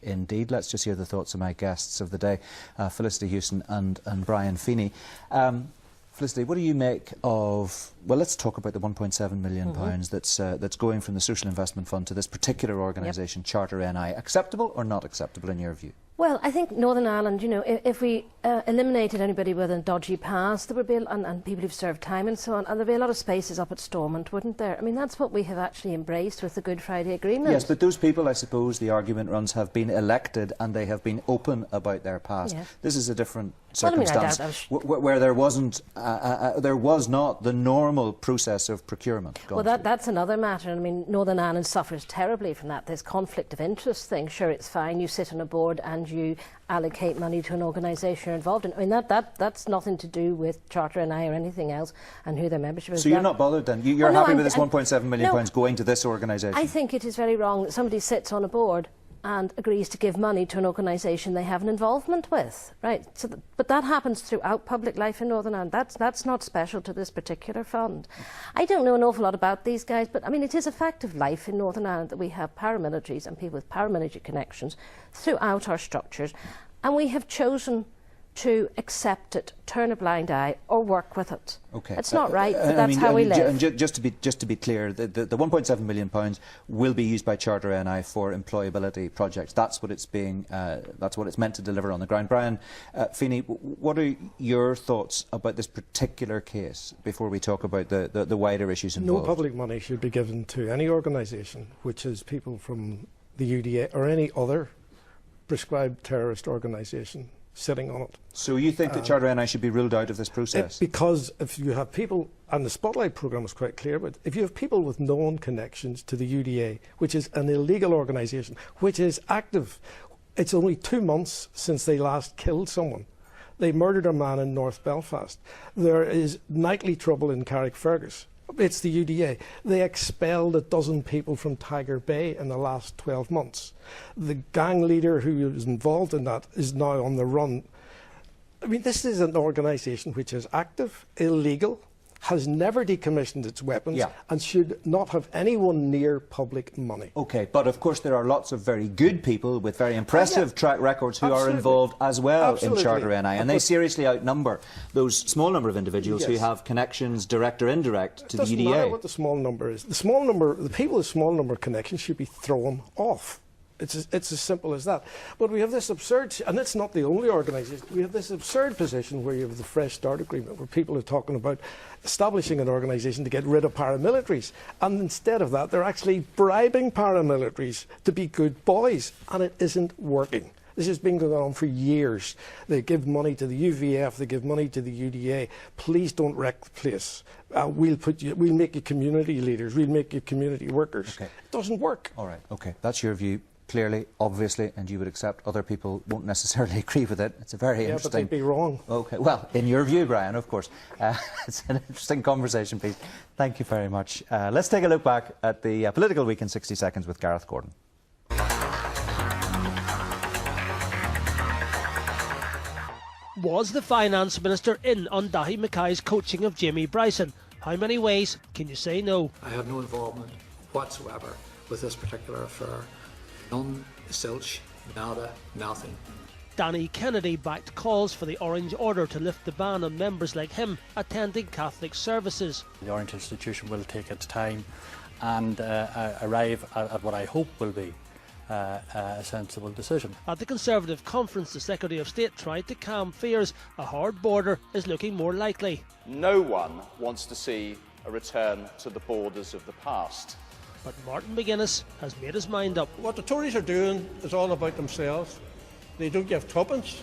Indeed. Let's just hear the thoughts of my guests of the day, Felicity Huston and Brian Feeney. Felicity, what do you make of, well, let's talk about the £1.7 million that's going from the Social Investment Fund to this particular organisation, Charter NI. Acceptable or not acceptable in your view? Well, I think Northern Ireland, you know, if we eliminated anybody with a dodgy past, there would be, and people who've served time and so on, and there'd be a lot of spaces up at Stormont, wouldn't there? I mean, that's what we have actually embraced with the Good Friday Agreement. Yes, but those people, I suppose, the argument runs, have been elected and they have been open about their past. Yeah. This is a different circumstance where there wasn't, there was not the normal process of procurement. Well, that's another matter. I mean, Northern Ireland suffers terribly from that. This conflict of interest thing. Sure, it's fine. You sit on a board and you allocate money to an organisation you're involved in. I mean, that's nothing to do with Charter NI or anything else and who their membership is. So you're not bothered then? You're happy with this £1.7 million going to this organisation? I think it is very wrong that somebody sits on a board and agrees to give money to an organisation they have an involvement with, right? So, but that happens throughout public life in Northern Ireland. That's not special to this particular fund. I don't know an awful lot about these guys, but I mean, it is a fact of life in Northern Ireland that we have paramilitaries and people with paramilitary connections throughout our structures, and we have chosen to accept it, turn a blind eye, or work with it. Okay, it's not right, but that's how we live. Just to be clear, the £1.7 million will be used by Charter NI for employability projects. That's what it's being. That's what it's meant to deliver on the ground. Brian Feeney, what are your thoughts about this particular case before we talk about the wider issues involved? No public money should be given to any organisation which is people from the UDA or any other prescribed terrorist organisation sitting on it. So you think that Charter NI should be ruled out of this process? Because if you have people, and the Spotlight programme is quite clear, but if you have people with known connections to the UDA, which is an illegal organisation, which is active, it's only 2 months since they last killed someone. They murdered a man in North Belfast. There is nightly trouble in Carrickfergus. It's the UDA. They expelled 12 people from Tiger Bay in the last 12 months. The gang leader who was involved in that is now on the run. I mean, this is an organisation which is active, illegal, has never decommissioned its weapons, and should not have anyone near public money. OK, but of course there are lots of very good people with very impressive track records who are involved as well in Charter NI, and they seriously outnumber those small number of individuals who have connections, direct or indirect, to the UDA. It doesn't matter what the small number is. The people with small number of connections should be thrown off. It's as simple as that. But we have this absurd, and it's not the only organisation, we have this absurd position where you have the Fresh Start Agreement, where people are talking about establishing an organisation to get rid of paramilitaries. And instead of that, they're actually bribing paramilitaries to be good boys, and it isn't working. This has been going on for years. They give money to the UVF, they give money to the UDA. Please don't wreck the place. We'll make you community leaders, we'll make you community workers. Okay. It doesn't work. All right, okay, that's your view. Clearly, obviously, and you would accept other people won't necessarily agree with it. It's a very interesting... but they'd be wrong. OK, well, in your view, Brian, of course. It's an interesting conversation piece. Thank you very much. Let's take a look back at the political week in 60 seconds with Gareth Gordon. Was the Finance Minister in on Daithí Mackay's coaching of Jamie Bryson? How many ways can you say no? I had no involvement whatsoever with this particular affair. None, zilch, nada, nothing. Danny Kennedy backed calls for the Orange Order to lift the ban on members like him attending Catholic services. The Orange Institution will take its time and arrive at what I hope will be a sensible decision. At the Conservative conference, the Secretary of State tried to calm fears. A hard border is looking more likely. No one wants to see a return to the borders of the past. But Mairtin McGuinness has made his mind up. What the Tories are doing is all about themselves. They don't give tuppence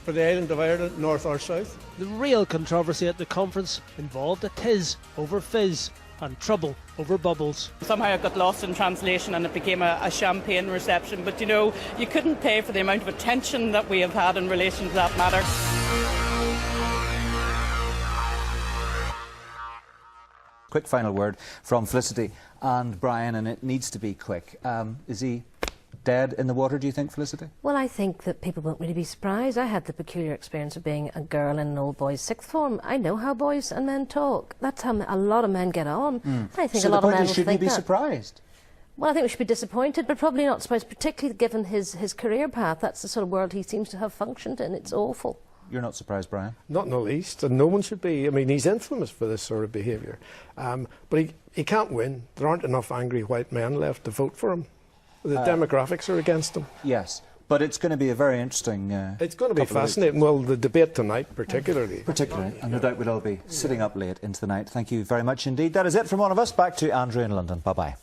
for the island of Ireland, north or south. The real controversy at the conference involved a tiz over fizz and trouble over bubbles. Somehow it got lost in translation and it became a champagne reception. But you know, you couldn't pay for the amount of attention that we have had in relation to that matter. Quick final word from Felicity and Brian, and it needs to be quick. Is he dead in the water, do you think, Felicity? Well, I think that people won't really be surprised. I had the peculiar experience of being a girl in an old boys' sixth form. I know how boys and men talk. That's how a lot of men get on. I think so a lot of men will think that. shouldn't you be surprised? Well, I think we should be disappointed, but probably not surprised, particularly given his career path. That's the sort of world he seems to have functioned in. It's awful. You're not surprised, Brian? Not in the least, and no one should be. I mean, he's infamous for this sort of behaviour. But he can't win. There aren't enough angry white men left to vote for him. The demographics are against him. Yes, but it's going to be a very interesting it's going to be fascinating. Well, the debate tonight particularly. And no doubt we'll all be sitting up late into the night. Thank you very much indeed. That is it from one of us. Back to Andrew in London. Bye-bye.